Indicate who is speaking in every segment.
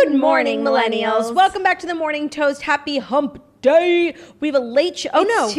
Speaker 1: Good morning, millennials. Welcome back to the Morning Toast. Happy hump day. We have a late show. Oh, no.
Speaker 2: It's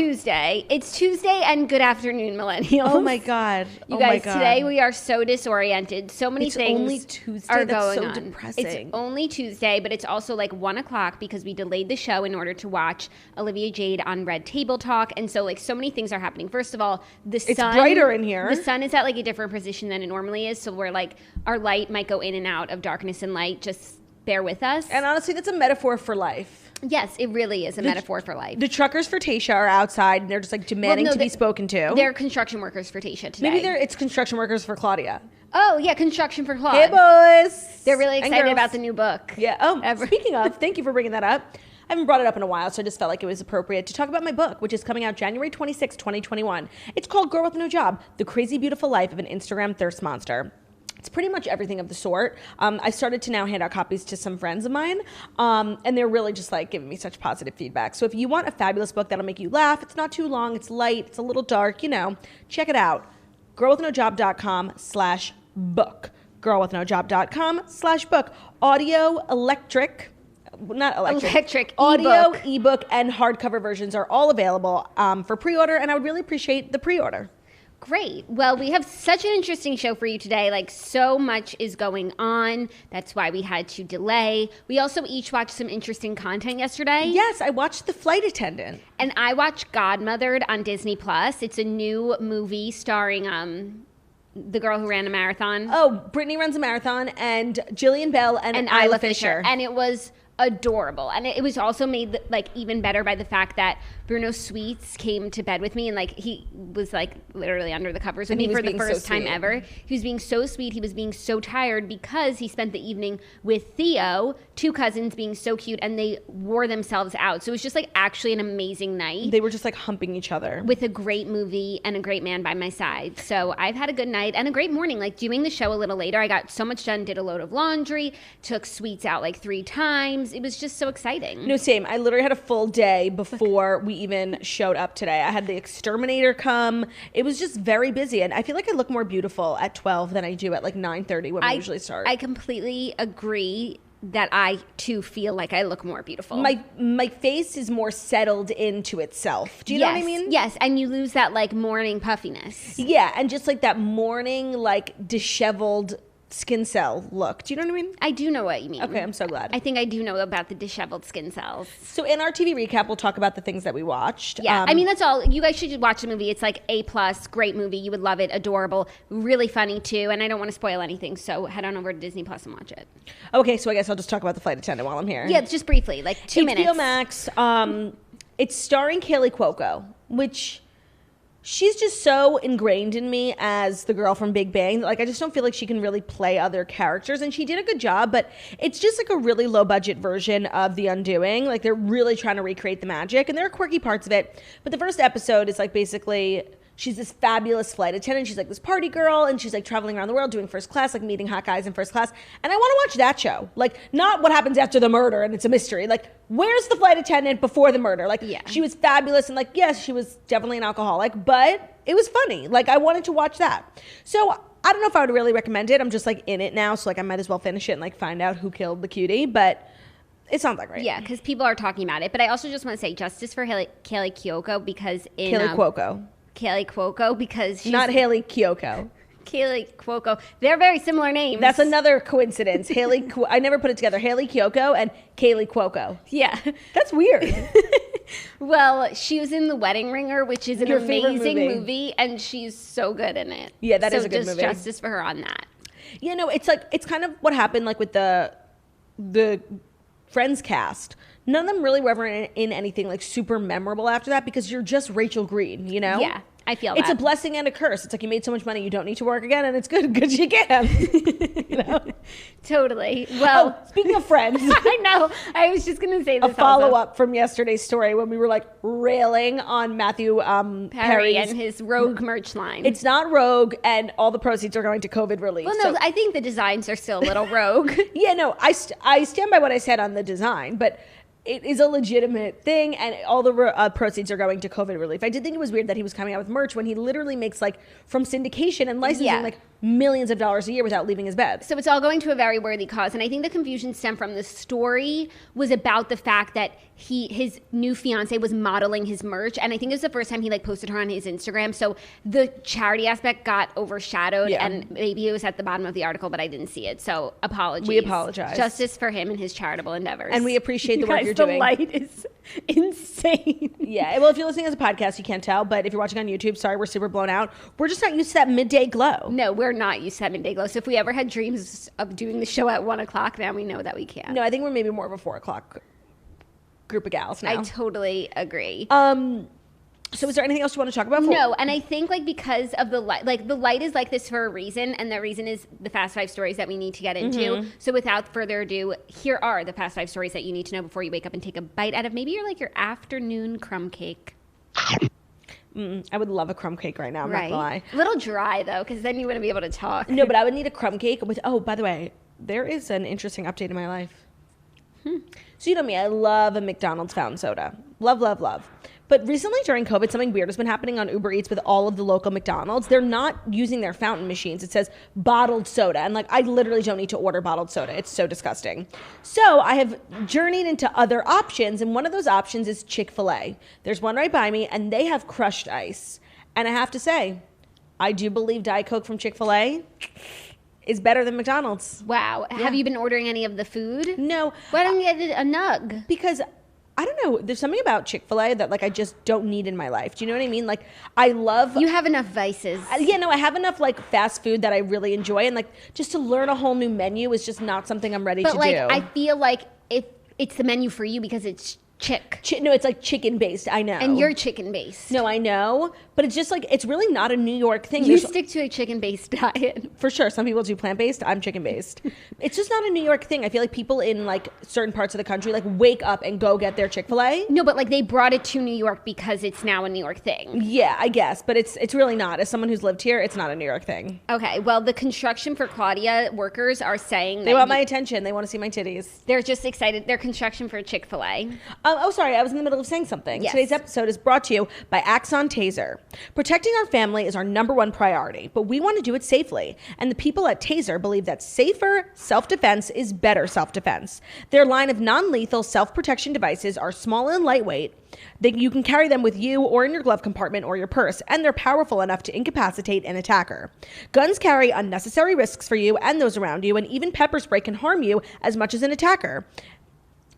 Speaker 2: Tuesday and good afternoon, millennials.
Speaker 1: Oh, my God.
Speaker 2: You guys, today we are so disoriented. So many things
Speaker 1: only Tuesday.
Speaker 2: are
Speaker 1: That's
Speaker 2: going
Speaker 1: so
Speaker 2: on.
Speaker 1: depressing.
Speaker 2: It's only Tuesday, but it's also like 1 o'clock because we delayed the show in order to watch Olivia Jade on Red Table Talk. And so like so many things are happening. First of all, the sun.
Speaker 1: It's brighter in here.
Speaker 2: The sun is at like a different position than it normally is. So we're like, our light might go in and out of darkness and light. Just bear with us.
Speaker 1: And honestly, that's a metaphor for life.
Speaker 2: Yes, it really is a metaphor for life.
Speaker 1: The truckers for Tayshia are outside, and they're just like demanding to be spoken to.
Speaker 2: They're construction workers for Tayshia today.
Speaker 1: Maybe it's construction workers for Claudia.
Speaker 2: Oh, yeah, construction for Claudia.
Speaker 1: Hey, boys.
Speaker 2: They're really excited about the new book.
Speaker 1: Yeah. Oh, speaking of, thank you for bringing that up. I haven't brought it up in a while, so I just felt like it was appropriate to talk about my book, which is coming out January 26, 2021. It's called Girl with No Job, The Crazy Beautiful Life of an Instagram Thirst Monster. It's pretty much everything of the sort. I started to now hand out copies to some friends of mine, and they're really just like giving me such positive feedback. So if you want a fabulous book that'll make you laugh, it's not too long, it's light, it's a little dark, check it out. girlwithnojob.com/book. girlwithnojob.com/book. Audio, audio, ebook, and hardcover versions are all available for pre-order, and I would really appreciate the pre-order.
Speaker 2: Great. Well, we have such an interesting show for you today. Like, so much is going on. That's why we had to delay. We also each watched some interesting content yesterday.
Speaker 1: Yes, I watched The Flight Attendant.
Speaker 2: And I watched Godmothered on Disney+. It's a new movie starring the girl who ran a marathon.
Speaker 1: Oh, Brittany runs a marathon, and Jillian Bell and Isla Fisher.
Speaker 2: And it was adorable. And it was also made like even better by the fact that Bruno Sweets came to bed with me, and like he was like literally under the covers with me for the first time ever. He was being so sweet. He was being so tired because he spent the evening with Theo, two cousins, being so cute, and they wore themselves out. So it was just like actually an amazing night.
Speaker 1: They were just like humping each other
Speaker 2: with a great movie and a great man by my side. So I've had a good night and a great morning. Like doing the show a little later, I got so much done, did a load of laundry, took Sweets out like 3 times. It was just so exciting.
Speaker 1: No, same. I literally had a full day before we even showed up today. I had the exterminator come. It was just very busy, and I feel like I look more beautiful at 12 than I do at like 9:30 when we usually start.
Speaker 2: I completely agree that I too feel like I look more beautiful.
Speaker 1: My face is more settled into itself. Do you know what I mean?
Speaker 2: Yes, and you lose that like morning puffiness.
Speaker 1: Yeah, and just like that morning like disheveled skin cell look. Do you know what I mean?
Speaker 2: I do know what you mean.
Speaker 1: Okay, I'm so glad.
Speaker 2: I think I do know about the disheveled skin cells.
Speaker 1: So in our TV recap, we'll talk about the things that we watched.
Speaker 2: Yeah, I mean, that's all. You guys should watch the movie. It's like A+, great movie. You would love it. Adorable. Really funny, too. And I don't want to spoil anything, so head on over to Disney Plus and watch it.
Speaker 1: Okay, so I guess I'll just talk about The Flight Attendant while I'm here.
Speaker 2: Yeah, just briefly, like 2 minutes.
Speaker 1: HBO Max. It's starring Khloe Kardashian, which... she's just so ingrained in me as the girl from Big Bang. Like, I just don't feel like she can really play other characters. And she did a good job, but it's just like a really low budget version of The Undoing. Like, they're really trying to recreate the magic. And there are quirky parts of it. But the first episode is like basically... she's this fabulous flight attendant. She's like this party girl, and she's like traveling around the world doing first class, like meeting hot guys in first class. And I want to watch that show. Like, not what happens after the murder and it's a mystery. Like, where's the flight attendant before the murder? Like, yeah. She was fabulous, and like, yes, she was definitely an alcoholic, but it was funny. Like, I wanted to watch that. So I don't know if I would really recommend it. I'm just like in it now, so like I might as well finish it and like find out who killed the cutie, but it's not that great.
Speaker 2: Yeah, because people are talking about it. But I also just want to say justice for Kaylee Cuoco because in Khloe Kardashian because she's...
Speaker 1: not Haley Kiyoko.
Speaker 2: Khloe Kardashian. They're very similar names.
Speaker 1: That's another coincidence. I never put it together. Haley Kiyoko and Khloe Kardashian.
Speaker 2: Yeah.
Speaker 1: That's weird.
Speaker 2: Well, she was in The Wedding Ringer, which is an amazing movie, and she's so good in it.
Speaker 1: Yeah, that is a good movie.
Speaker 2: So just justice for her on that.
Speaker 1: Yeah, no, it's like, it's kind of what happened like with the Friends cast. None of them really were ever in anything like super memorable after that because you're just Rachel Green, you know?
Speaker 2: Yeah, I feel that.
Speaker 1: It's a blessing and a curse. It's like you made so much money you don't need to work again, and it's good you can. You know?
Speaker 2: Totally. Well,
Speaker 1: speaking of Friends.
Speaker 2: I know. I was just going to say this
Speaker 1: a follow-up from yesterday's story when we were like railing on Matthew
Speaker 2: Perry and his Rogue merch line.
Speaker 1: It's not Rogue, and all the proceeds are going to COVID relief.
Speaker 2: Well, no, I think the designs are still a little Rogue.
Speaker 1: Yeah, no, I stand by what I said on the design, but it is a legitimate thing, and all the proceeds are going to COVID relief. I did think it was weird that he was coming out with merch when he literally makes, like, from syndication and licensing, like, millions of dollars a year without leaving his bed.
Speaker 2: So it's all going to a very worthy cause. And I think the confusion stemmed from the story was about the fact that his new fiance was modeling his merch. And I think it was the first time he like posted her on his Instagram. So the charity aspect got overshadowed and maybe it was at the bottom of the article, but I didn't see it. So apologies.
Speaker 1: We apologize.
Speaker 2: Justice for him and his charitable endeavors.
Speaker 1: And we appreciate the work you're doing.
Speaker 3: The light is insane.
Speaker 1: Yeah. Well, if you're listening as a podcast, you can't tell. But if you're watching on YouTube, sorry, we're super blown out. We're just not used to that midday glow.
Speaker 2: No, we're not used to that midday glow. So if we ever had dreams of doing the show at 1 o'clock, now we know that we can't.
Speaker 1: No, I think we're maybe more of a 4 o'clock group of gals now.
Speaker 2: I totally agree.
Speaker 1: So is there anything else you want to talk about?
Speaker 2: No, and I think like because of the light, like the light is like this for a reason, and the reason is the Fast 5 stories that we need to get into. So without further ado, here are the Fast 5 stories that you need to know before you wake up and take a bite out of maybe your afternoon crumb cake.
Speaker 1: I would love a crumb cake right now. I'm not gonna lie.
Speaker 2: A little dry though, because then you wouldn't be able to talk.
Speaker 1: No, but I would need a crumb cake with. Oh, by the way, there is an interesting update in my life. So you know me, I love a McDonald's fountain soda. Love, love, love. But recently during COVID, something weird has been happening on Uber Eats with all of the local McDonald's. They're not using their fountain machines. It says bottled soda. And like, I literally don't need to order bottled soda. It's so disgusting. So I have journeyed into other options. And one of those options is Chick-fil-A. There's one right by me and they have crushed ice. And I have to say, I do believe Diet Coke from Chick-fil-A is better than McDonald's.
Speaker 2: Wow. Yeah. Have you been ordering any of the food?
Speaker 1: No.
Speaker 2: Why don't you get a nug?
Speaker 1: Because I don't know. There's something about Chick-fil-A that like I just don't need in my life. Do you know what I mean? Like I love.
Speaker 2: You have enough vices.
Speaker 1: Yeah, no, I have enough like fast food that I really enjoy, and like just to learn a whole new menu is just not something I'm ready to do.
Speaker 2: But like I feel like if it's the menu for you because it's
Speaker 1: no, it's like chicken based. I know.
Speaker 2: And you're chicken based.
Speaker 1: No, I know. But it's just like, it's really not a New York thing.
Speaker 2: You stick to a chicken based diet.
Speaker 1: For sure. Some people do plant based. I'm chicken based. It's just not a New York thing. I feel like people in like certain parts of the country like wake up and go get their Chick-fil-A.
Speaker 2: No, but like they brought it to New York because it's now a New York thing.
Speaker 1: Yeah, I guess. But it's really not. As someone who's lived here, it's not a New York thing.
Speaker 2: Okay. Well, the construction for Claudia workers are saying
Speaker 1: they want my attention. They want to see my titties.
Speaker 2: They're just excited. They're construction for Chick-fil-A.
Speaker 1: Oh, sorry. I was in the middle of saying something.
Speaker 2: Yes.
Speaker 1: Today's episode is brought to you by Axon Taser. Protecting our family is our #1 priority, but we want to do it safely. And the people at Taser believe that safer self-defense is better self-defense. Their line of non-lethal self-protection devices are small and lightweight. You can carry them with you or in your glove compartment or your purse, and they're powerful enough to incapacitate an attacker. Guns carry unnecessary risks for you and those around you, and even pepper spray can harm you as much as an attacker.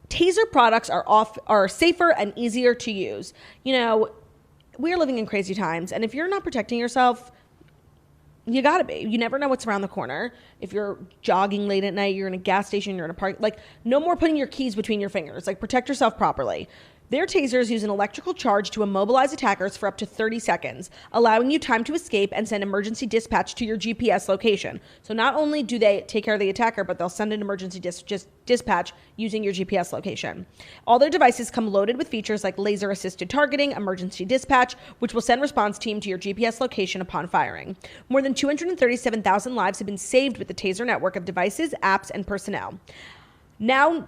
Speaker 1: Taser products are safer and easier to use. You know, we're living in crazy times, and if you're not protecting yourself, you gotta be. You never know what's around the corner. If you're jogging late at night, you're in a gas station, you're in a park, like no more putting your keys between your fingers. Like protect yourself properly. Their tasers use an electrical charge to immobilize attackers for up to 30 seconds, allowing you time to escape and send emergency dispatch to your GPS location. So not only do they take care of the attacker, but they'll send an emergency dispatch using your GPS location. All their devices come loaded with features like laser-assisted targeting, emergency dispatch, which will send response team to your GPS location upon firing. More than 237,000 lives have been saved with the Taser network of devices, apps, and personnel. Now,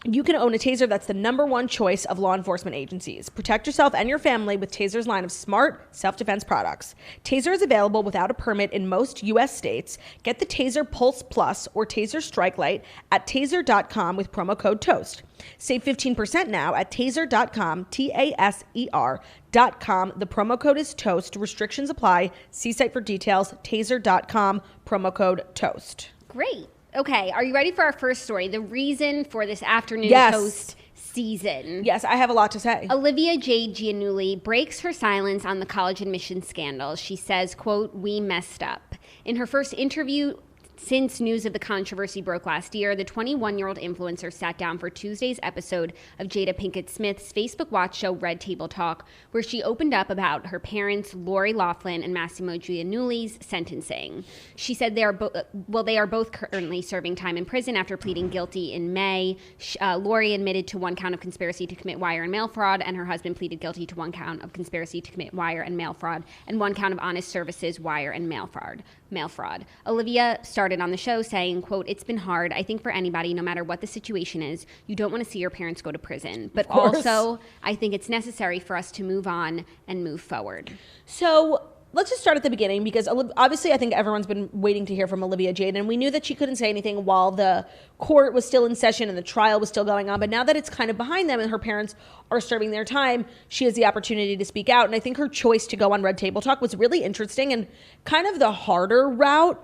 Speaker 1: you can own a Taser that's the #1 choice of law enforcement agencies. Protect yourself and your family with Taser's line of smart self-defense products. Taser is available without a permit in most U.S. states. Get the Taser Pulse Plus or Taser Strike Light at taser.com with promo code TOAST. Save 15% now at taser.com, TASER.com. The promo code is TOAST. Restrictions apply. See site for details. Taser.com, promo code TOAST.
Speaker 2: Great. Okay, are you ready for our first story? The reason for this afternoon toast season.
Speaker 1: Yes, I have a lot to say.
Speaker 2: Olivia Jade Giannulli breaks her silence on the college admissions scandal. She says, quote, "We messed up." In her first interview since news of the controversy broke last year, the 21-year-old influencer sat down for Tuesday's episode of Jada Pinkett Smith's Facebook Watch show Red Table Talk, where she opened up about her parents, Lori Loughlin and Massimo Giannulli's sentencing. She said they are both currently serving time in prison after pleading guilty in May. Lori admitted to 1 count of conspiracy to commit wire and mail fraud, and her husband pleaded guilty to 1 count of conspiracy to commit wire and mail fraud, and 1 count of honest services, wire and mail fraud. Olivia started on the show saying, quote, "It's been hard. I think for anybody, no matter what the situation is, you don't want to see your parents go to prison. But also, I think it's necessary for us to move on and move forward."
Speaker 1: So let's just start at the beginning, because obviously I think everyone's been waiting to hear from Olivia Jade, and we knew that she couldn't say anything while the court was still in session and the trial was still going on. But now that it's kind of behind them and her parents are serving their time, she has the opportunity to speak out. And I think her choice to go on Red Table Talk was really interesting and kind of the harder route,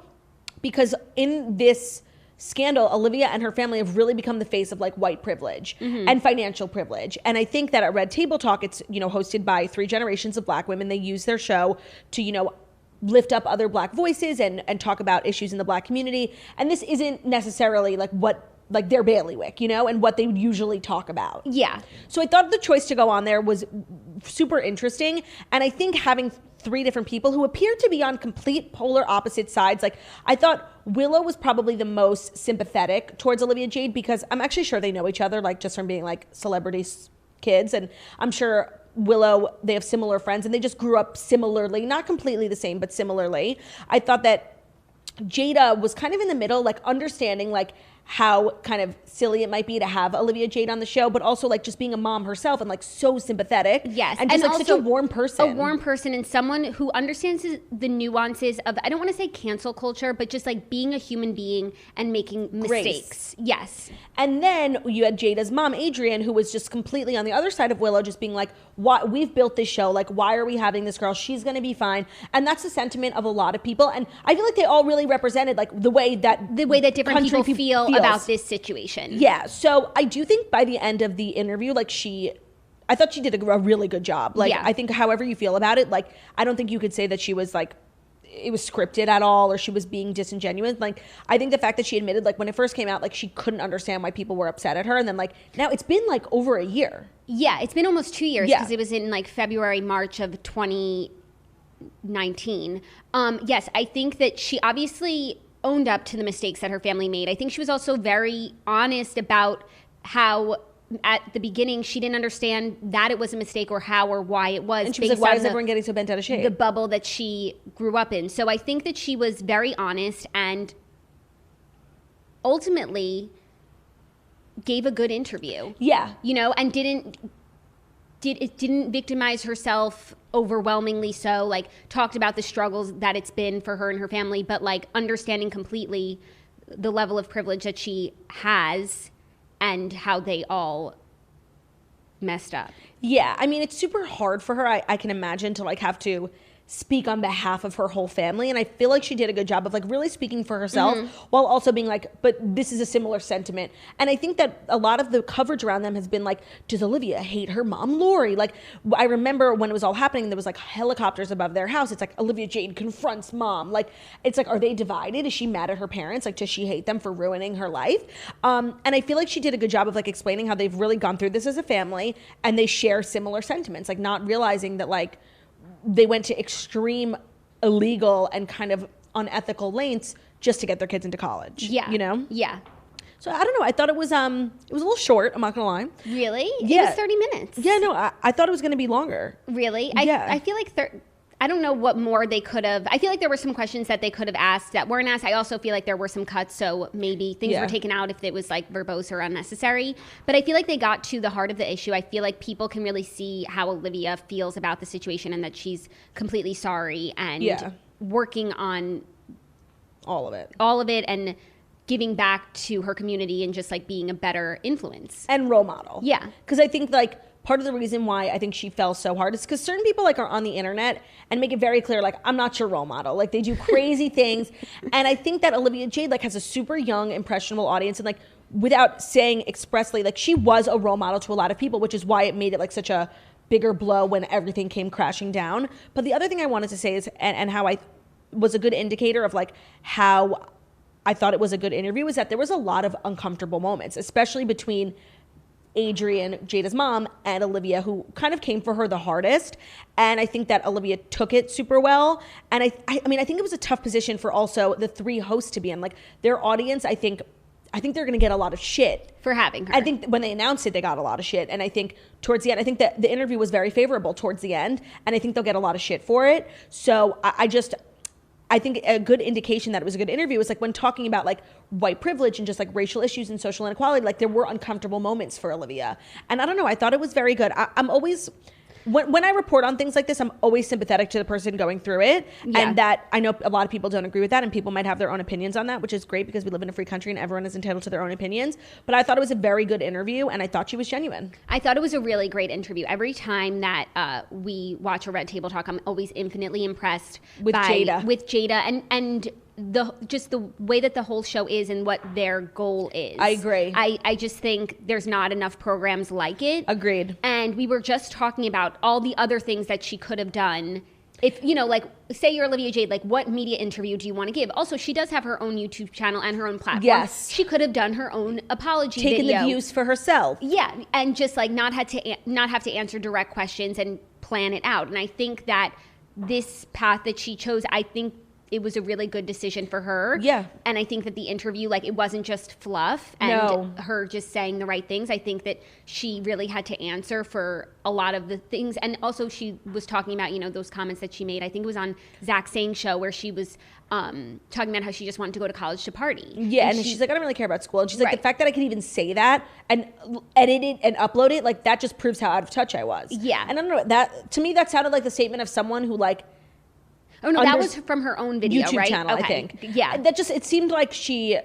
Speaker 1: because in this scandal, Olivia and her family have really become the face of like white privilege and financial privilege. And I think that at Red Table Talk, it's, you know, hosted by 3 generations of Black women. They use their show to, you know, lift up other Black voices and talk about issues in the Black community. And this isn't necessarily like what, like their bailiwick, you know, and what they would usually talk about.
Speaker 2: Yeah.
Speaker 1: So I thought the choice to go on there was super interesting. And I think having 3 different people who appeared to be on complete polar opposite sides. Like, I thought Willow was probably the most sympathetic towards Olivia Jade, because I'm actually sure they know each other, like just from being like celebrity kids. And I'm sure Willow, they have similar friends and they just grew up similarly, not completely the same, but similarly. I thought that Jada was kind of in the middle, like understanding like how kind of silly it might be to have Olivia Jade on the show, but also like just being a mom herself and like so sympathetic.
Speaker 2: Yes.
Speaker 1: And just like such a warm person.
Speaker 2: A warm person and someone who understands the nuances of, I don't want to say cancel culture, but just like being a human being and making mistakes. Yes.
Speaker 1: And then you had Jada's mom, Adrienne, who was just completely on the other side of Willow, just being like, "Why we've built this show, like why are we having this girl? She's gonna be fine." And that's the sentiment of a lot of people. And I feel like they all really represented like the way that
Speaker 2: different people feel about this situation.
Speaker 1: Yeah. So I do think by the end of the interview, like I thought she did a really good job. Like, I think however you feel about it, like, I don't think you could say that she was like, it was scripted at all or she was being disingenuous. Like, I think the fact that she admitted, like, when it first came out, like, she couldn't understand why people were upset at her. And then, like, now it's been like over a year.
Speaker 2: Yeah. It's been almost 2 years because it was in like February, March of 2019. Yes. I think that she obviously owned up to the mistakes that her family made. I think she was also very honest about how at the beginning she didn't understand that it was a mistake or how or why it was.
Speaker 1: And she was like, why is everyone getting so bent out of shape?
Speaker 2: The bubble that she grew up in. So I think that she was very honest and ultimately gave a good interview.
Speaker 1: Yeah.
Speaker 2: You know, and didn't victimize herself overwhelmingly so, like talked about the struggles that it's been for her and her family, but like understanding completely the level of privilege that she has and how they all messed up.
Speaker 1: Yeah, I mean, it's super hard for her, I can imagine, to like have to speak on behalf of her whole family. And I feel like she did a good job of like really speaking for herself while also being like, but this is a similar sentiment. And I think that a lot of the coverage around them has been like, does Olivia hate her mom, Lori? Like, I remember when it was all happening, there was like helicopters above their house. It's like Olivia Jade confronts mom. Like, it's like, are they divided? Is she mad at her parents? Like, does she hate them for ruining her life? And I feel like she did a good job of like explaining how they've really gone through this as a family and they share similar sentiments, like not realizing that like, they went to extreme illegal and kind of unethical lengths just to get their kids into college.
Speaker 2: Yeah.
Speaker 1: You know?
Speaker 2: Yeah.
Speaker 1: So I don't know. I thought it was a little short, I'm not gonna lie.
Speaker 2: Really?
Speaker 1: Yeah.
Speaker 2: It was 30 minutes.
Speaker 1: Yeah, no, I thought it was gonna be longer.
Speaker 2: Really?
Speaker 1: Yeah.
Speaker 2: I feel like I don't know what more they could have. I feel like there were some questions that they could have asked that weren't asked. I also feel like there were some cuts, so maybe things were taken out if it was like verbose or unnecessary. But I feel like they got to the heart of the issue. I feel like people can really see how Olivia feels about the situation and that she's completely sorry and working on
Speaker 1: all of it
Speaker 2: and giving back to her community and just like being a better influence
Speaker 1: and role model.
Speaker 2: Yeah,
Speaker 1: because I think like part of the reason why I think she fell so hard is because certain people like are on the internet and make it very clear, like, I'm not your role model. Like, they do crazy things. And I think that Olivia Jade like has a super young, impressionable audience. And like, without saying expressly, like she was a role model to a lot of people, which is why it made it like such a bigger blow when everything came crashing down. But the other thing I wanted to say is, and how I was a good indicator of like how I thought it was a good interview, was that there was a lot of uncomfortable moments, especially between Adrienne, Jada's mom, and Olivia, who kind of came for her the hardest. And I think that Olivia took it super well. And I mean, I think it was a tough position for also the 3 hosts to be in. Like, their audience, I think they're going to get a lot of shit
Speaker 2: for having her.
Speaker 1: I think when they announced it, they got a lot of shit. And I think towards the end, I think that the interview was very favorable towards the end. And I think they'll get a lot of shit for it. So I think a good indication that it was a good interview was like when talking about like white privilege and just like racial issues and social inequality, like there were uncomfortable moments for Olivia. And I don't know, I thought it was very good. I'm always, when I report on things like this, I'm always sympathetic to the person going through it. Yeah. And that I know a lot of people don't agree with that, and people might have their own opinions on that, which is great because we live in a free country and everyone is entitled to their own opinions. But I thought it was a very good interview, and I thought she was genuine.
Speaker 2: I thought it was a really great interview. Every time that we watch a Red Table Talk, I'm always infinitely impressed with Jada and the way that the whole show is and what their goal is.
Speaker 1: I agree.
Speaker 2: I just think there's not enough programs like it.
Speaker 1: Agreed.
Speaker 2: And we were just talking about all the other things that she could have done. If, like, say you're Olivia Jade, like, what media interview do you want to give? Also, she does have her own YouTube channel and her own platform.
Speaker 1: Yes.
Speaker 2: She could have done her own apology video.
Speaker 1: Taken the views for herself.
Speaker 2: Yeah, and just, like, not have to answer direct questions and plan it out. And I think that this path that she chose, I think it was a really good decision for her.
Speaker 1: Yeah.
Speaker 2: And I think that the interview, like, it wasn't just fluff and her just saying the right things. I think that she really had to answer for a lot of the things. And also she was talking about, those comments that she made. I think it was on Zach Sang's show where she was talking about how she just wanted to go to college to party.
Speaker 1: Yeah, and she's like, I don't really care about school. And she's like, the fact that I could even say that and edit it and upload it, like, that just proves how out of touch I was.
Speaker 2: Yeah.
Speaker 1: And I don't know, that, to me, that sounded like the statement of someone who, like,
Speaker 2: oh, no, that was from her own video,
Speaker 1: YouTube
Speaker 2: right?
Speaker 1: channel,
Speaker 2: okay.
Speaker 1: I think.
Speaker 2: Yeah.
Speaker 1: It seemed like she,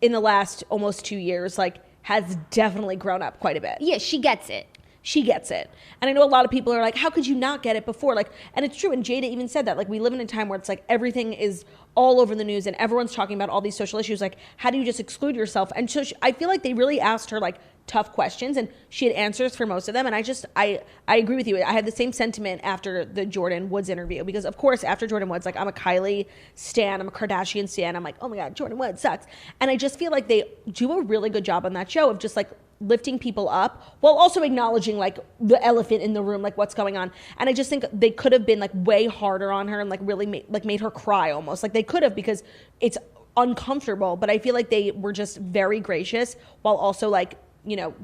Speaker 1: in the last almost 2 years, like, has definitely grown up quite a bit.
Speaker 2: Yeah, she gets it.
Speaker 1: She gets it. And I know a lot of people are like, how could you not get it before? Like, and it's true. And Jada even said that. Like, we live in a time where it's like everything is all over the news and everyone's talking about all these social issues. Like, how do you just exclude yourself? And so I feel like they really asked her, like, tough questions, and she had answers for most of them. And I agree with you. I had the same sentiment after the Jordan Woods interview, because of course after Jordan Woods, like, I'm a Kylie stan, I'm a Kardashian stan. I'm like, oh my God, Jordan Woods sucks. And I just feel like they do a really good job on that show of just, like, lifting people up while also acknowledging, like, the elephant in the room, like, what's going on. And I just think they could have been, like, way harder on her and, like, really made her cry almost. Like, they could have, because it's uncomfortable, but I feel like they were just very gracious while also, like,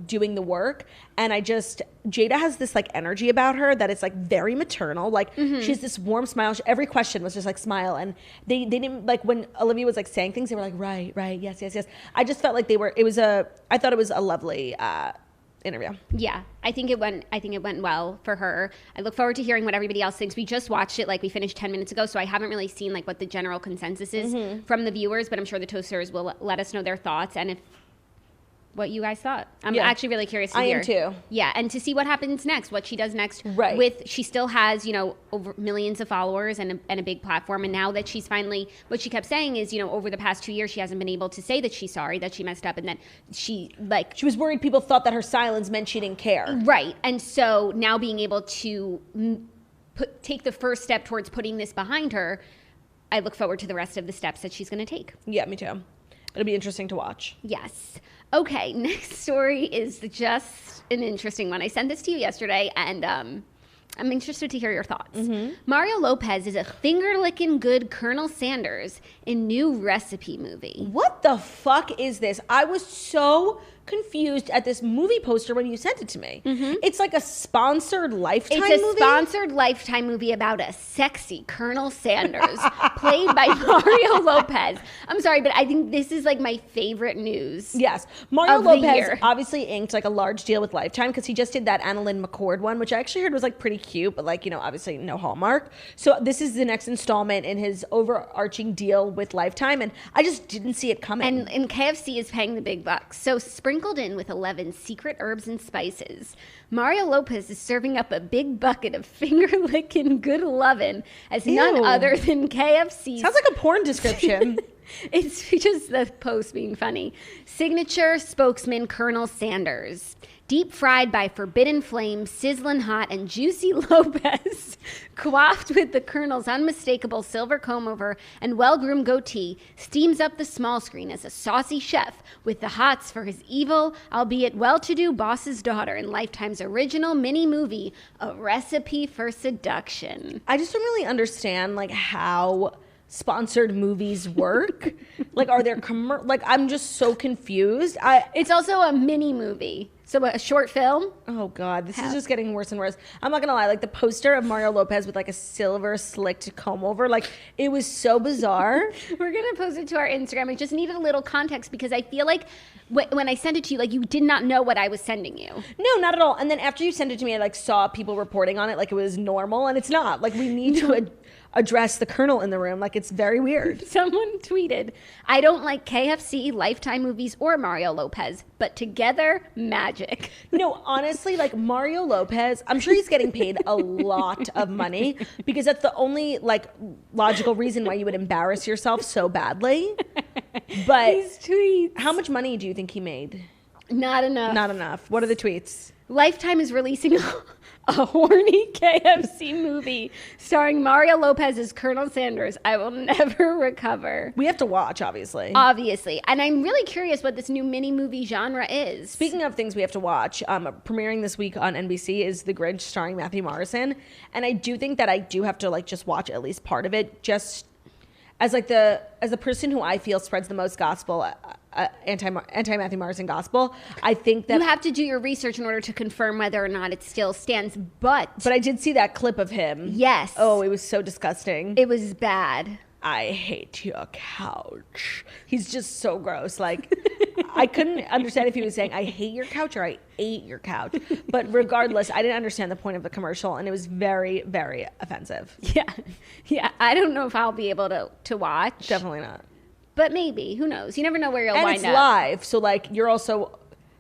Speaker 1: doing the work. And Jada has this, like, energy about her that it's, like, very maternal. Like, she has this warm smile. Every question was just, like, smile. And they didn't, like, when Olivia was, like, saying things, they were like, right, yes. I just felt like I thought it was a lovely interview.
Speaker 2: Yeah, I think it went well for her. I look forward to hearing what everybody else thinks. We just watched it, like, we finished 10 minutes ago, so I haven't really seen, like, what the general consensus is from the viewers, but I'm sure the Toasters will let us know their thoughts and what you guys thought. I'm actually really curious to hear.
Speaker 1: I am too.
Speaker 2: Yeah, and to see what happens next, what she does next.
Speaker 1: Right.
Speaker 2: She still has, over millions of followers and a big platform. And now that she's finally, what she kept saying is, over the past 2 years, she hasn't been able to say that she's sorry, that she messed up, and that she was
Speaker 1: worried people thought that her silence meant she didn't care.
Speaker 2: Right. And so now being able to take the first step towards putting this behind her, I look forward to the rest of the steps that she's going to take.
Speaker 1: Yeah, me too. It'll be interesting to watch.
Speaker 2: Yes. Okay, next story is just an interesting one. I sent this to you yesterday, and I'm interested to hear your thoughts. Mario Lopez is a finger-lickin' good Colonel Sanders in new recipe movie.
Speaker 1: What the fuck is this? I was so confused at this movie poster when you sent it to me. It's like a sponsored Lifetime movie?
Speaker 2: It's a sponsored Lifetime movie about a sexy Colonel Sanders played by Mario Lopez. I'm sorry, but I think this is, like, my favorite news.
Speaker 1: Yes. Mario Lopez obviously inked, like, a large deal with Lifetime because he just did that Annalyn McCord one, which I actually heard was, like, pretty cute, but, like, obviously no Hallmark. So this is the next installment in his overarching deal with Lifetime, and I just didn't see it coming.
Speaker 2: And KFC is paying the big bucks. So sprinkled in with 11 secret herbs and spices, Mario Lopez is serving up a big bucket of finger-licking good lovin' as none other than KFC's.
Speaker 1: Sounds like a porn description.
Speaker 2: It's just the post being funny. Signature spokesman Colonel Sanders. Deep fried by forbidden flame, sizzling hot and juicy Lopez, coiffed with the Colonel's unmistakable silver comb-over and well-groomed goatee, steams up the small screen as a saucy chef with the hots for his evil, albeit well-to-do boss's daughter in Lifetime's original mini-movie, A Recipe for Seduction.
Speaker 1: I just don't really understand, like, how sponsored movies work? Like, are there I'm just so confused.
Speaker 2: It's also a mini movie. So a short film.
Speaker 1: Oh God, this is just getting worse and worse. I'm not gonna lie, like the poster of Mario Lopez with like a silver slicked comb over, like it was so bizarre.
Speaker 2: We're gonna post it to our Instagram. I just needed a little context because I feel like when I sent it to you, like you did not know what I was sending you.
Speaker 1: No, not at all. And then after you sent it to me, I like saw people reporting on it like it was normal, and it's not. Like we need to address the Colonel in the room. Like it's very weird.
Speaker 2: Someone tweeted, "I don't like KFC, Lifetime movies, or Mario Lopez, but together, magic."
Speaker 1: No, honestly, like Mario Lopez, I'm sure he's getting paid a lot of money because that's the only like logical reason why you would embarrass yourself so badly. But
Speaker 2: these tweets.
Speaker 1: How much money do you think he made?
Speaker 2: Not enough.
Speaker 1: Not enough. What are the tweets?
Speaker 2: Lifetime is releasing a horny KFC movie starring Mario Lopez as Colonel Sanders. I will never recover.
Speaker 1: We have to watch, obviously.
Speaker 2: Obviously. And I'm really curious what this new mini movie genre is.
Speaker 1: Speaking of things we have to watch, premiering this week on NBC is The Grinch starring Matthew Morrison. And I do think that I do have to like just watch at least part of it just as like the person who I feel spreads the most gospel anti Matthew Morrison gospel. I think that
Speaker 2: you have to do your research in order to confirm whether or not it still stands. But
Speaker 1: I did see that clip of him.
Speaker 2: Yes.
Speaker 1: Oh, it was so disgusting.
Speaker 2: It was bad.
Speaker 1: I hate your couch. He's just so gross. Like I couldn't understand if he was saying I hate your couch or I ate your couch. But regardless, I didn't understand the point of the commercial, and it was very, very offensive.
Speaker 2: Yeah. I don't know if I'll be able to watch.
Speaker 1: Definitely not.
Speaker 2: But maybe. Who knows? You never know where you'll wind up.
Speaker 1: And it's live, so like you're also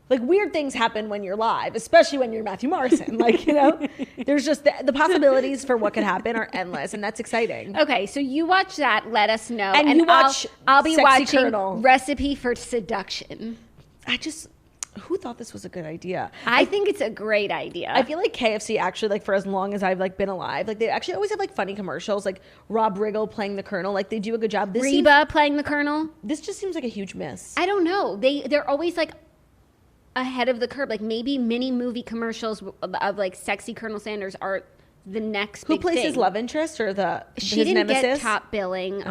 Speaker 1: like weird things happen when you're live, especially when you're Matthew Morrison. Like, you know, there's just the possibilities for what could happen are endless, and that's exciting.
Speaker 2: Okay, so you watch that. Let us know,
Speaker 1: and you watch.
Speaker 2: I'll be
Speaker 1: Sexy
Speaker 2: watching
Speaker 1: Colonel.
Speaker 2: Recipe for Seduction.
Speaker 1: Who thought this was a good idea?
Speaker 2: I think it's a great idea.
Speaker 1: I feel like KFC actually, like for as long as I've like been alive, like they actually always have like funny commercials, like Rob Riggle playing the Colonel. Like they do a good job.
Speaker 2: Reba playing the Colonel.
Speaker 1: This just seems like a huge miss.
Speaker 2: I don't know. They're always like ahead of the curve. Like maybe mini movie commercials of like sexy Colonel Sanders are the next.
Speaker 1: Who
Speaker 2: big
Speaker 1: plays
Speaker 2: thing.
Speaker 1: his love interest or
Speaker 2: She
Speaker 1: his
Speaker 2: didn't
Speaker 1: nemesis?
Speaker 2: get top billing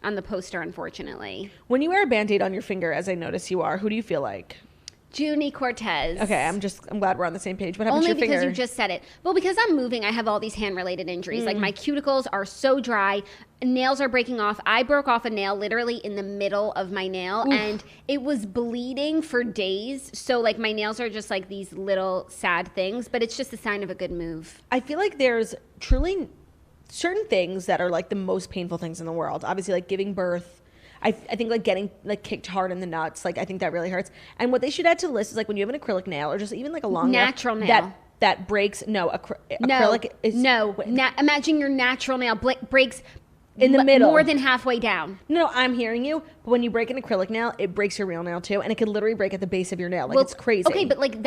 Speaker 2: on the poster, unfortunately.
Speaker 1: When you wear a Band-Aid on your finger, as I notice you are, who do you feel like?
Speaker 2: Junie Cortez.
Speaker 1: Okay, I'm glad we're on the same page. What happened to your finger?
Speaker 2: Only because you just said it. Well, because I'm moving, I have all these hand-related injuries. Like my cuticles are so dry, nails are breaking off. I broke off a nail literally in the middle of my nail, and it was bleeding for days. So like my nails are just like these little sad things, but it's just a sign of a good move.
Speaker 1: I feel like there's truly certain things that are like the most painful things in the world. Obviously, like giving birth. I think like getting like kicked hard in the nuts, like I think that really hurts. And what they should add to the list is like when you have an acrylic nail or just even like a long
Speaker 2: natural nail
Speaker 1: that breaks. No, acrylic is
Speaker 2: imagine your natural nail breaks
Speaker 1: in the middle,
Speaker 2: more than halfway down.
Speaker 1: No, I'm hearing you. But when you break an acrylic nail, it breaks your real nail too, and it could literally break at the base of your nail. Like it's crazy.
Speaker 2: Okay, but like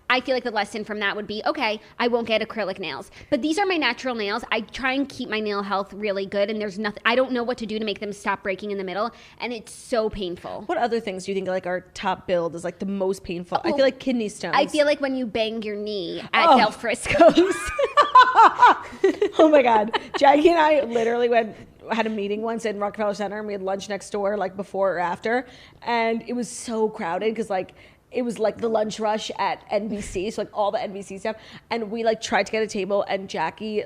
Speaker 2: I feel like the lesson from that would be, okay, I won't get acrylic nails, but these are my natural nails. I try and keep my nail health really good, and there's nothing. I don't know what to do to make them stop breaking in the middle, and it's so painful.
Speaker 1: What other things do you think like are top billed as like the most painful? I feel like kidney stones.
Speaker 2: I feel like when you bang your knee at Del Frisco's.
Speaker 1: Oh my God, Jackie and I literally had a meeting once in Rockefeller Center, and we had lunch next door, like before or after, and it was so crowded because like it was like the lunch rush at NBC, so like all the NBC stuff, and we like tried to get a table, and Jackie,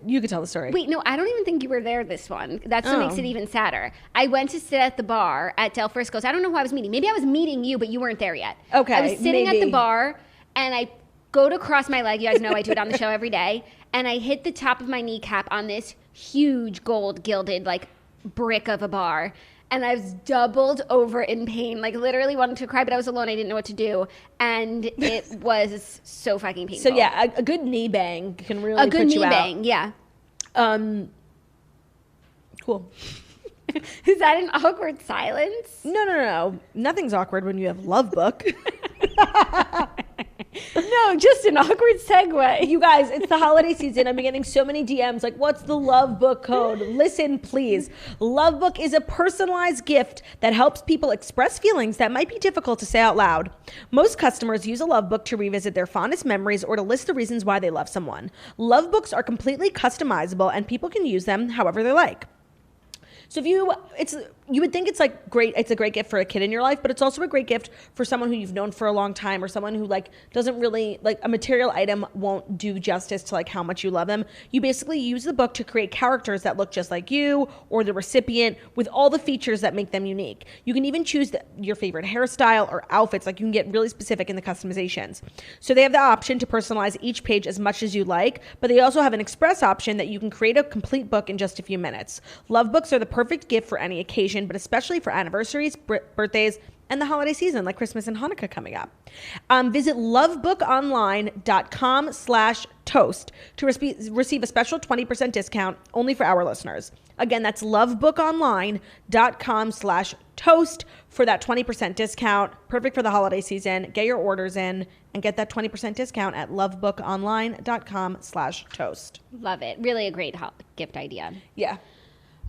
Speaker 1: you could tell the story.
Speaker 2: Wait, no, I don't even think you were there this one. That's what makes it even sadder. I went to sit at the bar at Del Frisco's. I don't know who I was meeting. Maybe I was meeting you, but you weren't there yet.
Speaker 1: Okay,
Speaker 2: I was sitting at the bar, and I go to cross my leg. You guys know I do it on the show every day, and I hit the top of my kneecap on this huge gold gilded like brick of a bar, and I was doubled over in pain, like literally wanted to cry, but I was alone. I didn't know what to do, and it was so fucking painful.
Speaker 1: So yeah, a good knee bang can really put you out.
Speaker 2: A good knee bang, yeah.
Speaker 1: Cool.
Speaker 2: Is that an awkward silence?
Speaker 1: No. Nothing's awkward when you have Lovebook.
Speaker 2: No, just an awkward segue.
Speaker 1: You guys, it's the holiday season. I'm getting so many DMs like, what's the Lovebook code? Listen, please. Lovebook is a personalized gift that helps people express feelings that might be difficult to say out loud. Most customers use a Lovebook to revisit their fondest memories or to list the reasons why they love someone. Lovebooks are completely customizable, and people can use them however they like. So if you would think it's like great, it's a great gift for a kid in your life, but it's also a great gift for someone who you've known for a long time, or someone who like doesn't really, like, a material item won't do justice to like how much you love them. You basically use the book to create characters that look just like you or the recipient, with all the features that make them unique. You can even choose your favorite hairstyle or outfits. Like, you can get really specific in the customizations. So they have the option to personalize each page as much as you like, but they also have an express option that you can create a complete book in just a few minutes. Love books are the perfect gift for any occasion, but especially for anniversaries, birthdays, and the holiday season like Christmas and Hanukkah coming up. Visit lovebookonline.com/toast to receive a special 20% discount only for our listeners. Again, that's lovebookonline.com/toast for that 20% discount. Perfect for the holiday season. Get your orders in and get that 20% discount at lovebookonline.com/toast.
Speaker 2: Love it. Really a great gift idea.
Speaker 1: Yeah.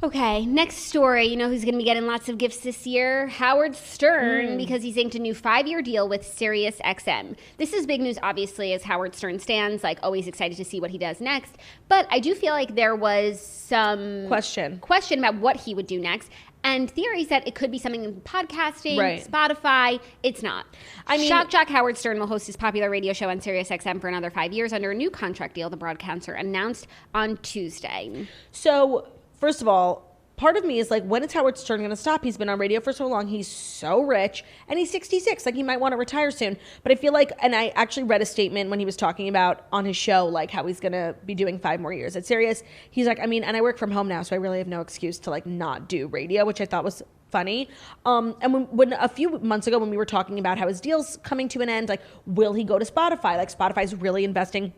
Speaker 2: Okay, next story. You know who's going to be getting lots of gifts this year? Howard Stern, because he's inked a new 5-year deal with Sirius XM. This is big news, obviously, as Howard Stern stands, like, always excited to see what he does next. But I do feel like there was some question about what he would do next. And theories that it could be something in podcasting, right. Spotify. It's not. I mean, Shock Jock Howard Stern will host his popular radio show on Sirius XM for another 5 years under a new contract deal the broadcaster announced on Tuesday.
Speaker 1: So, first of all, part of me is like, when is Howard Stern going to stop? He's been on radio for so long. He's so rich. And he's 66. Like, he might want to retire soon. But I feel like, and I actually read a statement when he was talking about on his show, like, how he's going to be doing 5 more years at Sirius. He's like, I mean, and I work from home now, so I really have no excuse to, like, not do radio, which I thought was funny. And when a few months ago, when we were talking about how his deal's coming to an end, like, will he go to Spotify? Like, Spotify's really investing.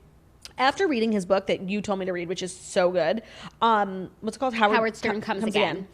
Speaker 1: After reading his book that you told me to read, which is so good, what's it called? Howard Stern Comes Again.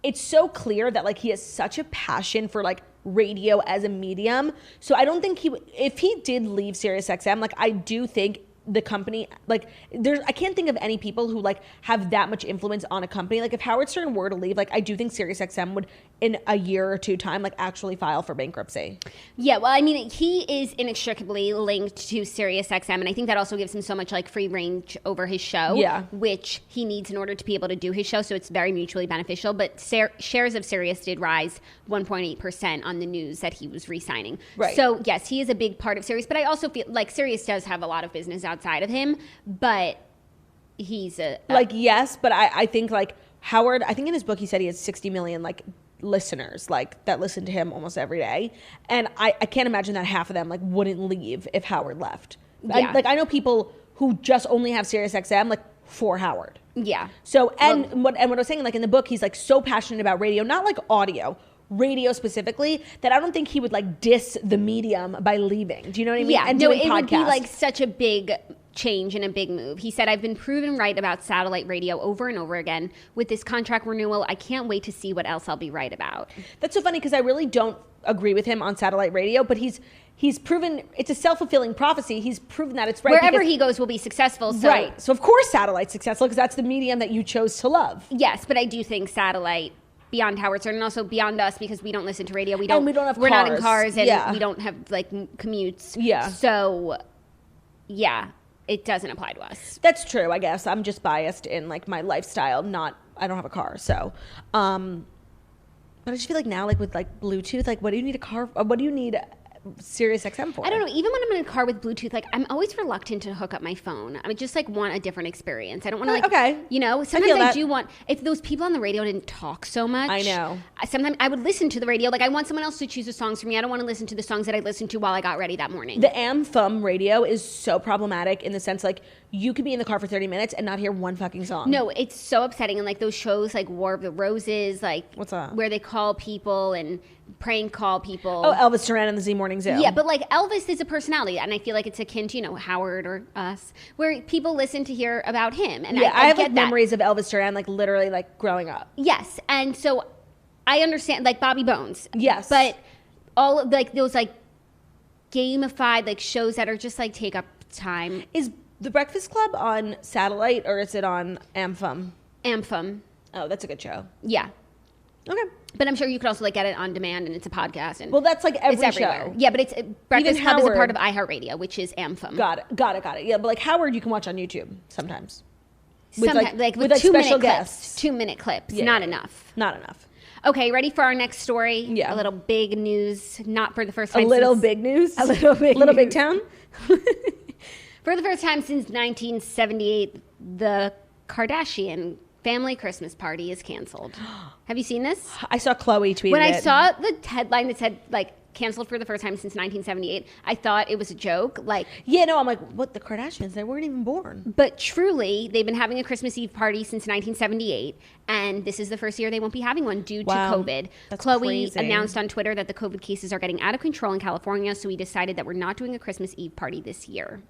Speaker 1: It's so clear that, like, he has such a passion for, like, radio as a medium. So I don't think if he did leave Sirius XM, like, I do think the company, like, I can't think of any people who, like, have that much influence on a company. Like, if Howard Stern were to leave, like, I do think Sirius XM would, in a year or two time, like, actually file for bankruptcy.
Speaker 2: Yeah, well, I mean, he is inextricably linked to Sirius XM, and I think that also gives him so much, like, free range over his show, which he needs in order to be able to do his show, so it's very mutually beneficial. But shares of Sirius did rise 1.8% on the news that he was re-signing. Right. So, yes, he is a big part of Sirius, but I also feel like Sirius does have a lot of business outside of him, but he's
Speaker 1: yes, but I think, like, Howard, I think in his book he said he has 60 million, like, listeners, like, that listen to him almost every day, and I can't imagine that half of them, like, wouldn't leave if Howard left.
Speaker 2: Yeah.
Speaker 1: I know people who just only have Sirius XM, like, for Howard.
Speaker 2: Yeah.
Speaker 1: So, what I was saying, like, in the book, he's, like, so passionate about radio, not like audio, radio specifically, that I don't think he would, like, diss the medium by leaving. Do you know what I mean?
Speaker 2: Yeah,
Speaker 1: and
Speaker 2: no, it would be, like, such a big change and a big move. He said, I've been proven right about satellite radio over and over again. With this contract renewal, I can't wait to see what else I'll be right about.
Speaker 1: That's so funny, because I really don't agree with him on satellite radio, but he's proven, it's a self-fulfilling prophecy. He's proven that it's right.
Speaker 2: Wherever he goes will be successful. So.
Speaker 1: Right. So of course satellite's successful, because that's the medium that you chose to love.
Speaker 2: Yes, but I do think satellite, beyond Howard Stern, and also beyond us, because we don't listen to radio. We're not in cars, and we don't have, like, commutes.
Speaker 1: Yeah.
Speaker 2: So, yeah, it doesn't apply to us.
Speaker 1: That's true, I guess. I'm just biased in, like, my lifestyle. I don't have a car, so. But I just feel like now, like, with, like, Bluetooth, like, what do you need a car? What do you need Sirius XM for?
Speaker 2: I don't know. Even when I'm in a car with Bluetooth, like, I'm always reluctant to hook up my phone. I just, like, want a different experience. I don't want to, like,
Speaker 1: okay.
Speaker 2: You know, sometimes I do want, if those people on the radio didn't talk so much.
Speaker 1: I know.
Speaker 2: Sometimes I would listen to the radio. Like, I want someone else to choose the songs for me. I don't want to listen to the songs that I listened to while I got ready that morning.
Speaker 1: The AM/FM radio is so problematic in the sense, like, you could be in the car for 30 minutes and not hear one fucking song.
Speaker 2: No, it's so upsetting. And, like, those shows, like War of the Roses, like,
Speaker 1: what's that?
Speaker 2: Where they call people and prank call people.
Speaker 1: Oh, Elvis Duran and the Z Morning Zoo.
Speaker 2: Yeah, but, like, Elvis is a personality, and I feel like it's akin to, you know, Howard or us, where people listen to hear about him. And
Speaker 1: yeah, I have, like, memories of Elvis Duran, like, literally, like, growing up.
Speaker 2: Yes, and so I understand, like, Bobby Bones.
Speaker 1: Yes.
Speaker 2: But all of, like, those, like, gamified, like, shows that are just, like, take up time.
Speaker 1: Is The Breakfast Club on satellite, or is it on AM/FM?
Speaker 2: AM/FM.
Speaker 1: Oh, that's a good show.
Speaker 2: Yeah.
Speaker 1: Okay.
Speaker 2: But I'm sure you could also, like, get it on demand, and it's a podcast. And
Speaker 1: well, that's, like, every
Speaker 2: it's everywhere.
Speaker 1: show.
Speaker 2: Yeah, but it's Breakfast Club is a part of iHeartRadio, which is AM/FM.
Speaker 1: Got it. Yeah, but, like, Howard you can watch on YouTube sometimes.
Speaker 2: Sometimes, like with
Speaker 1: special guests.
Speaker 2: 2-minute clips. Yeah. Not enough.
Speaker 1: Not enough.
Speaker 2: Okay, ready for our next story?
Speaker 1: Yeah.
Speaker 2: A little big news, not for the first time.
Speaker 1: A little big news?
Speaker 2: A little big
Speaker 1: Little big town?
Speaker 2: For the first time since 1978, the Kardashian family Christmas party is canceled. Have you seen this?
Speaker 1: I saw Khloe tweet it.
Speaker 2: When I saw the headline that said, like, canceled for the first time since 1978, I thought it was a joke. Like,
Speaker 1: yeah, no, I'm like, what, the Kardashians? They weren't even born.
Speaker 2: But truly, they've been having a Christmas Eve party since 1978, and this is the first year they won't be having one due to COVID.
Speaker 1: That's
Speaker 2: Khloe
Speaker 1: crazy.
Speaker 2: announced on Twitter that the COVID cases are getting out of control in California, so we decided that we're not doing a Christmas Eve party this year.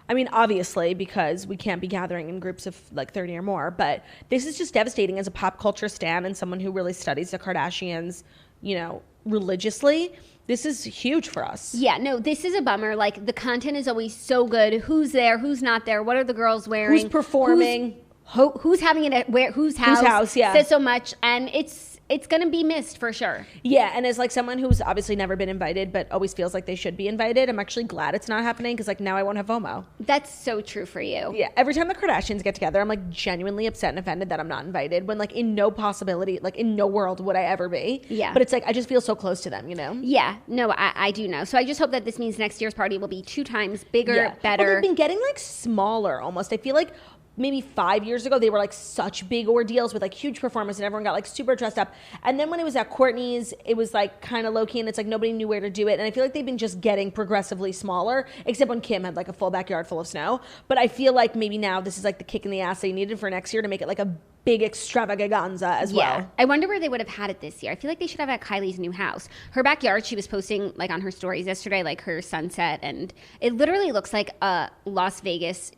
Speaker 1: I mean, obviously, because we can't be gathering in groups of like 30 or more, but this is just devastating as a pop culture stan and someone who really studies the Kardashians, you know, religiously. This is huge for us.
Speaker 2: Yeah, no, this is a bummer. Like, the content is always so good. Who's there? Who's not there? What are the girls wearing?
Speaker 1: Who's performing?
Speaker 2: Who's having it at whose house?
Speaker 1: Whose house, yeah.
Speaker 2: Says so much, and it's going to be missed for sure.
Speaker 1: Yeah, and as like someone who's obviously never been invited but always feels like they should be invited, I'm actually glad it's not happening because like now I won't have FOMO.
Speaker 2: That's so true for you.
Speaker 1: Yeah, every time the Kardashians get together, I'm like genuinely upset and offended that I'm not invited when like in no possibility, like in no world would I ever be.
Speaker 2: Yeah.
Speaker 1: But it's like I just feel so close to them, you know?
Speaker 2: Yeah, no, I do know. So I just hope that this means next year's party will be 2 times bigger, better.
Speaker 1: Well, they've been getting like smaller almost. I feel like maybe 5 years ago, they were like such big ordeals with like huge performance and everyone got like super dressed up. And then when it was at Kourtney's, it was like kind of low key and it's like nobody knew where to do it. And I feel like they've been just getting progressively smaller, except when Kim had like a full backyard full of snow. But I feel like maybe now this is like the kick in the ass they needed for next year to make it like a big extravaganza as well.
Speaker 2: I wonder where they would have had it this year. I feel like they should have at Kylie's new house. Her backyard, she was posting like on her stories yesterday, like her sunset. And it literally looks like a Las Vegas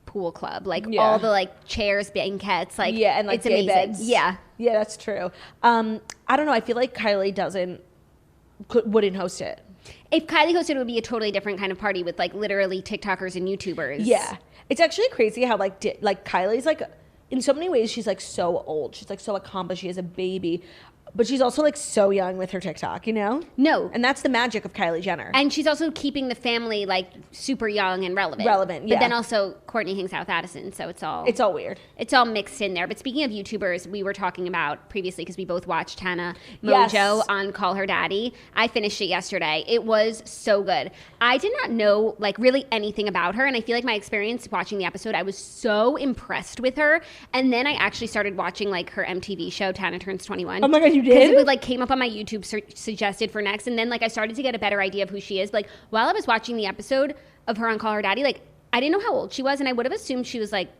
Speaker 2: pool club, like all the like chairs, banquettes, like
Speaker 1: and like
Speaker 2: it's amazing.
Speaker 1: Beds.
Speaker 2: Yeah,
Speaker 1: that's true. I don't know. I feel like Kylie wouldn't host it.
Speaker 2: If Kylie hosted, it would be a totally different kind of party with like literally TikTokers and YouTubers.
Speaker 1: Yeah, it's actually crazy how like Kylie's like in so many ways she's like so old. She's like so accomplished. She has a baby. But she's also like so young with her TikTok, you know?
Speaker 2: No.
Speaker 1: And that's the magic of Kylie Jenner.
Speaker 2: And she's also keeping the family like super young and relevant.
Speaker 1: Yeah.
Speaker 2: But then also Kourtney hangs out with Addison, so it's all
Speaker 1: weird.
Speaker 2: It's all mixed in there. But speaking of YouTubers, we were talking about previously because we both watched Tana Mongeau on Call Her Daddy. I finished it yesterday. It was so good. I did not know like really anything about her, and I feel like my experience watching the episode, I was so impressed with her. And then I actually started watching like her MTV show, Tana Turns 21.
Speaker 1: Oh my God, you did?
Speaker 2: Because it would, like came up on my YouTube suggested for next, and then like I started to get a better idea of who she is. Like while I was watching the episode of her on Call Her Daddy, like I didn't know how old she was, and I would have assumed she was like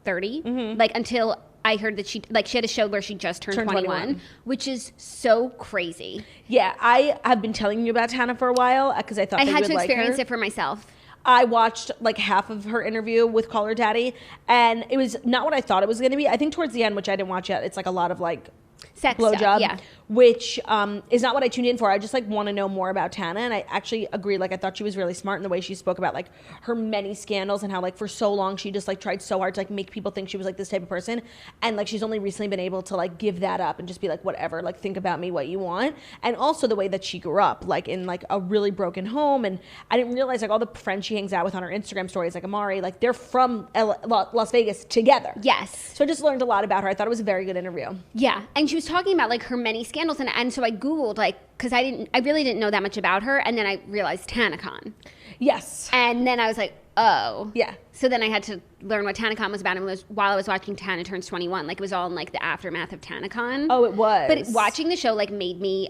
Speaker 2: 30, like until I heard that she had a show where she just turned 21, which is so crazy.
Speaker 1: Yeah, I have been telling you about Tana for a while because I thought
Speaker 2: I had to experience it for myself.
Speaker 1: I watched like half of her interview with Call Her Daddy, and it was not what I thought it was going to be. I think towards the end, which I didn't watch yet, it's like a lot of like
Speaker 2: sex
Speaker 1: blowjob,
Speaker 2: stuff, yeah.
Speaker 1: Which is not what I tuned in for. I just like want to know more about Tana, and I actually agree. Like I thought she was really smart in the way she spoke about like her many scandals and how like for so long she just like tried so hard to like make people think she was like this type of person, and like she's only recently been able to like give that up and just be like whatever, like think about me what you want. And also the way that she grew up like in like a really broken home, and I didn't realize like all the friends she hangs out with on her Instagram stories like Amari, like they're from Las Vegas together.
Speaker 2: Yes.
Speaker 1: So I just learned a lot about her. I thought it was a very good interview.
Speaker 2: Yeah, and she was talking about like her many scandals, and so I googled like because I really didn't know that much about her, and then I realized TanaCon.
Speaker 1: Yes.
Speaker 2: And then I was like, oh
Speaker 1: yeah.
Speaker 2: So then I had to learn what TanaCon was about, and it was while I was watching Tana Turns 21. Like it was all in like the aftermath of TanaCon.
Speaker 1: Oh, it was.
Speaker 2: But watching the show like made me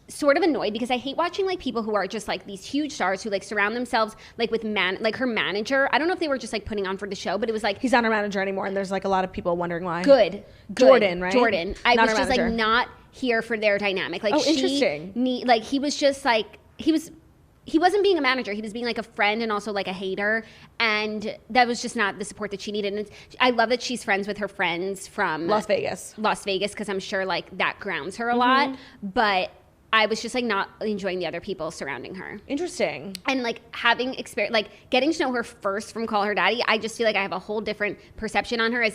Speaker 2: sort of annoyed because I hate watching like people who are just like these huge stars who like surround themselves like with like her manager. I don't know if they were just like putting on for the show, but it was like
Speaker 1: he's not her manager anymore, and there's like a lot of people wondering why.
Speaker 2: Good.
Speaker 1: Jordan, right?
Speaker 2: Jordan. I was just like not here for their dynamic. Like
Speaker 1: interesting.
Speaker 2: Like he was just like he wasn't being a manager. He was being like a friend and also like a hater, and that was just not the support that she needed. And I love that she's friends with her friends from
Speaker 1: Las Vegas
Speaker 2: because I'm sure like that grounds her a lot, but I was just like not enjoying the other people surrounding her.
Speaker 1: Interesting.
Speaker 2: And like having experience, like getting to know her first from Call Her Daddy, I just feel like I have a whole different perception on her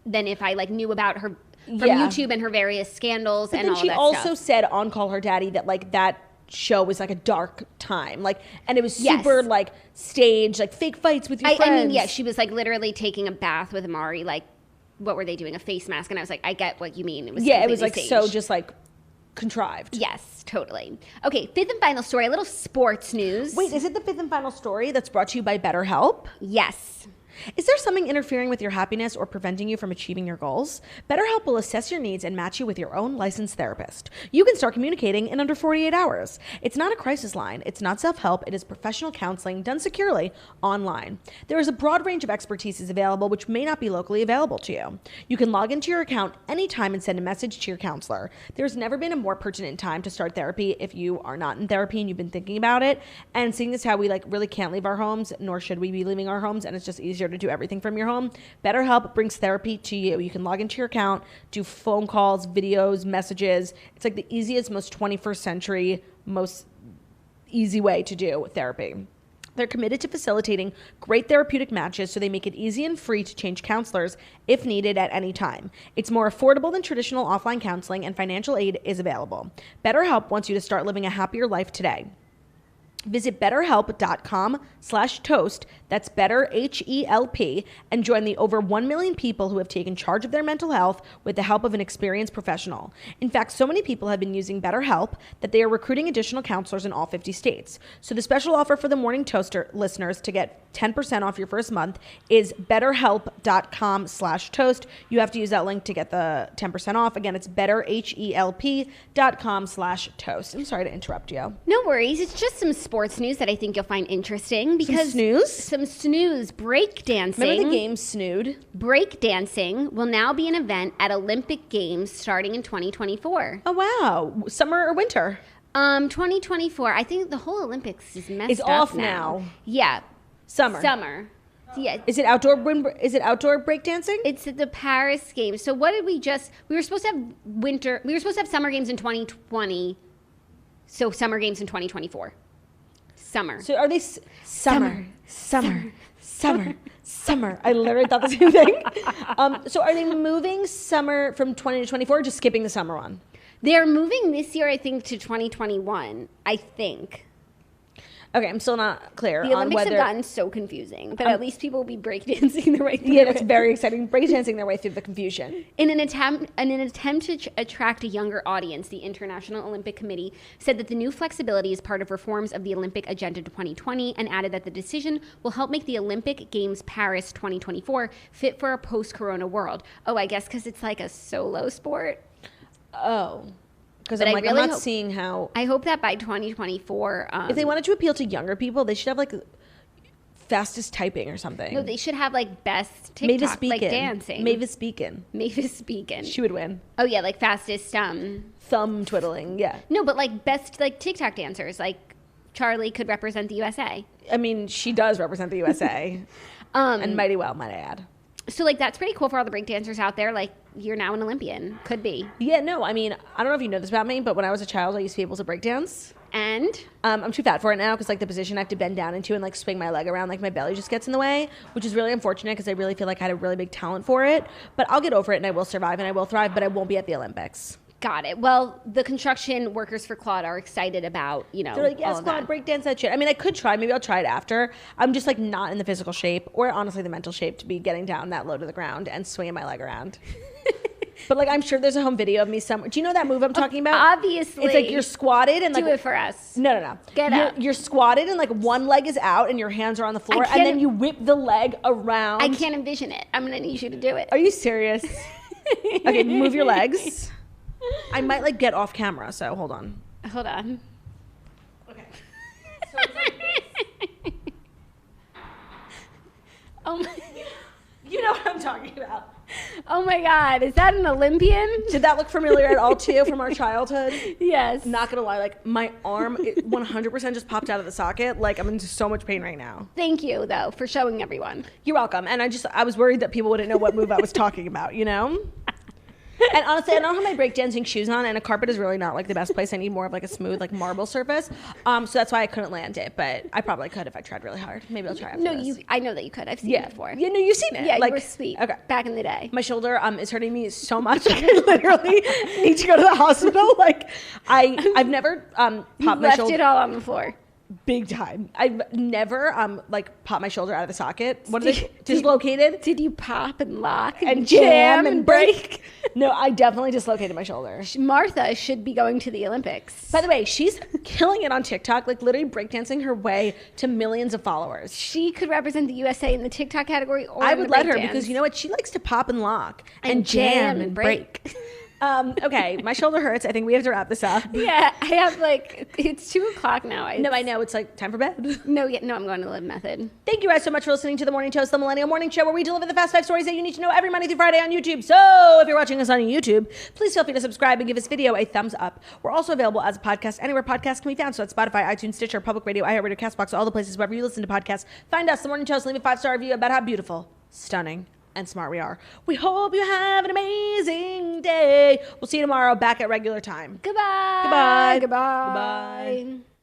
Speaker 2: than if I like knew about her from YouTube and her various scandals and all of that stuff.
Speaker 1: But then she also said on Call Her Daddy that like that show was like a dark time, like, and it was super like staged, like fake fights with your friends.
Speaker 2: I mean, yeah, she was like literally taking a bath with Amari, like, what were they doing? A face mask, and I was like, I get what you mean. It was
Speaker 1: it was like
Speaker 2: staged.
Speaker 1: so just like contrived.
Speaker 2: Yes, totally. Okay, fifth and final story, a little sports news.
Speaker 1: Wait, is it the fifth and final story that's brought to you by BetterHelp?
Speaker 2: Yes.
Speaker 1: Is there something interfering with your happiness or preventing you from achieving your goals? BetterHelp will assess your needs and match you with your own licensed therapist. You can start communicating in under 48 hours. It's not a crisis line. It's not self-help. It is professional counseling done securely online. There is a broad range of expertise available which may not be locally available to you. You can log into your account anytime and send a message to your counselor. There's never been a more pertinent time to start therapy if you are not in therapy and you've been thinking about it. And seeing as how we like really can't leave our homes, nor should we be leaving our homes, and it's just easier to do everything from your home, BetterHelp brings therapy to you. You can log into your account, do phone calls, videos, messages. It's like the easiest, most 21st century, most easy way to do therapy. They're committed to facilitating great therapeutic matches, so they make it easy and free to change counselors if needed at any time. It's more affordable than traditional offline counseling, and financial aid is available. BetterHelp wants you to start living a happier life today. Visit BetterHelp.com/toast, that's BetterHelp, and join the over 1 million people who have taken charge of their mental health with the help of an experienced professional. In fact, so many people have been using BetterHelp that they are recruiting additional counselors in all 50 states. So the special offer for the Morning Toaster listeners to get 10% off your first month is BetterHelp.com/toast. You have to use that link to get the 10% off. Again, it's BetterHelp.com/toast. I'm sorry to interrupt you.
Speaker 2: No worries. It's just some sports news that I think you'll find interesting because some snooze breakdancing.
Speaker 1: Remember the game Snood?
Speaker 2: Breakdancing will now be an event at Olympic Games starting in 2024.
Speaker 1: Oh wow, summer or winter?
Speaker 2: 2024. I think the whole Olympics is messed up.
Speaker 1: It's off now.
Speaker 2: Yeah,
Speaker 1: summer.
Speaker 2: Yeah.
Speaker 1: Is it outdoor breakdancing?
Speaker 2: It's at the Paris Games. So what did we were supposed to have winter. We were supposed to have summer games in 2020. So summer games in 2024. Summer.
Speaker 1: So are they summer? I literally thought the same thing. So are they moving summer from 20 to 24 or just skipping the summer one?
Speaker 2: They're moving this year, I think, to 2021, I think.
Speaker 1: Okay, I'm still not clear on whether...
Speaker 2: The Olympics have gotten so confusing, but at least people will be breakdancing their way through
Speaker 1: Yeah, that's very exciting. Breakdancing their way through the confusion.
Speaker 2: In an attempt to attract a younger audience, the International Olympic Committee said that the new flexibility is part of reforms of the Olympic Agenda 2020 and added that the decision will help make the Olympic Games Paris 2024 fit for a post-corona world. Oh, I guess because it's like a solo sport.
Speaker 1: Oh. Because I'm like, really I'm not seeing how...
Speaker 2: I hope that by 2024...
Speaker 1: if they wanted to appeal to younger people, they should have, like, fastest typing or something.
Speaker 2: No, they should have, like, best TikTok, like, dancing.
Speaker 1: Mavis Beacon.
Speaker 2: She
Speaker 1: would win.
Speaker 2: Oh, yeah, like, fastest...
Speaker 1: Thumb twiddling, yeah.
Speaker 2: No, but, like, best, like, TikTok dancers. Like, Charlie could represent the USA.
Speaker 1: I mean, she does represent the USA. And mighty well, might I add.
Speaker 2: So, like, that's pretty cool for all the breakdancers out there. Like, you're now an Olympian. Could be.
Speaker 1: Yeah, no, I mean, I don't know if you know this about me, but when I was a child, I used to be able to breakdance.
Speaker 2: And?
Speaker 1: I'm too fat for it now because, like, the position I have to bend down into and, like, swing my leg around, like, my belly just gets in the way, which is really unfortunate because I really feel like I had a really big talent for it. But I'll get over it and I will survive and I will thrive, but I won't be at the Olympics.
Speaker 2: Got it. Well, the construction workers for Claude are excited about, you know,
Speaker 1: they're like, yes, Claude, breakdance that shit. I mean, I could try. Maybe I'll try it after. I'm just, like, not in the physical shape or, honestly, the mental shape to be getting down that low to the ground and swinging my leg around. But, like, I'm sure there's a home video of me somewhere. Do you know that move I'm talking about?
Speaker 2: Obviously.
Speaker 1: It's like you're squatted and, like...
Speaker 2: Do it for us.
Speaker 1: No.
Speaker 2: Get up.
Speaker 1: You're squatted and, like, one leg is out and your hands are on the floor. And then you whip the leg around.
Speaker 2: I can't envision it. I'm going to need you to do it.
Speaker 1: Are you serious? Okay, move your legs. I might, like, get off camera, so hold on.
Speaker 2: Hold on.
Speaker 1: Okay. So it's like this.
Speaker 2: Oh my...
Speaker 1: You know what I'm talking about.
Speaker 2: Oh my God, is that an Olympian?
Speaker 1: Did that look familiar at all to you from our childhood?
Speaker 2: Yes.
Speaker 1: Not gonna lie, like, my arm 100% just popped out of the socket. Like, I'm in so much pain right now.
Speaker 2: Thank you, though, for showing everyone.
Speaker 1: You're welcome. And I was worried that people wouldn't know what move I was talking about, you know? And honestly, I don't have my breakdancing shoes on, and a carpet is really not like the best place. I need more of like a smooth, like marble surface. So that's why I couldn't land it, but I probably could if I tried really hard. Maybe I'll try after this.
Speaker 2: I know that you could. I've seen it before.
Speaker 1: Yeah, no, you've seen it.
Speaker 2: Yeah,
Speaker 1: like,
Speaker 2: you were sweet.
Speaker 1: Okay.
Speaker 2: Back in the day.
Speaker 1: My shoulder is hurting me so much. Like, I literally need to go to the hospital. Like, I've never popped my shoulder.
Speaker 2: Left it all on the floor.
Speaker 1: Big time. I've never like popped my shoulder out of the socket. What are they? Dislocated?
Speaker 2: Did you pop and lock
Speaker 1: and jam and break? No, I definitely dislocated my shoulder.
Speaker 2: Martha should be going to the Olympics.
Speaker 1: By the way, she's killing it on TikTok, like literally breakdancing her way to millions of followers.
Speaker 2: She could represent the USA in the TikTok category, or
Speaker 1: I would let her, because you know what? She likes to pop and lock and jam and break. Okay, my shoulder hurts. I think we have to wrap this up.
Speaker 2: Yeah, I have it's 2:00 now.
Speaker 1: No, I know. It's like time for bed.
Speaker 2: No, I'm going to Live Method.
Speaker 1: Thank you guys so much for listening to The Morning Toast, the Millennial Morning Show, where we deliver the fast 5 stories that you need to know every Monday through Friday on YouTube. So if you're watching us on YouTube, please feel free to subscribe and give this video a thumbs up. We're also available as a podcast anywhere podcasts can be found. So it's Spotify, iTunes, Stitcher, Public Radio, iHeartRadio, CastBox, all the places wherever you listen to podcasts. Find us, The Morning Toast, leave a 5-star review about how beautiful, stunning, and smart we are. We hope you have an amazing day. We'll see you tomorrow back at regular time.
Speaker 2: Goodbye.
Speaker 1: Goodbye.
Speaker 2: Goodbye.
Speaker 1: Goodbye.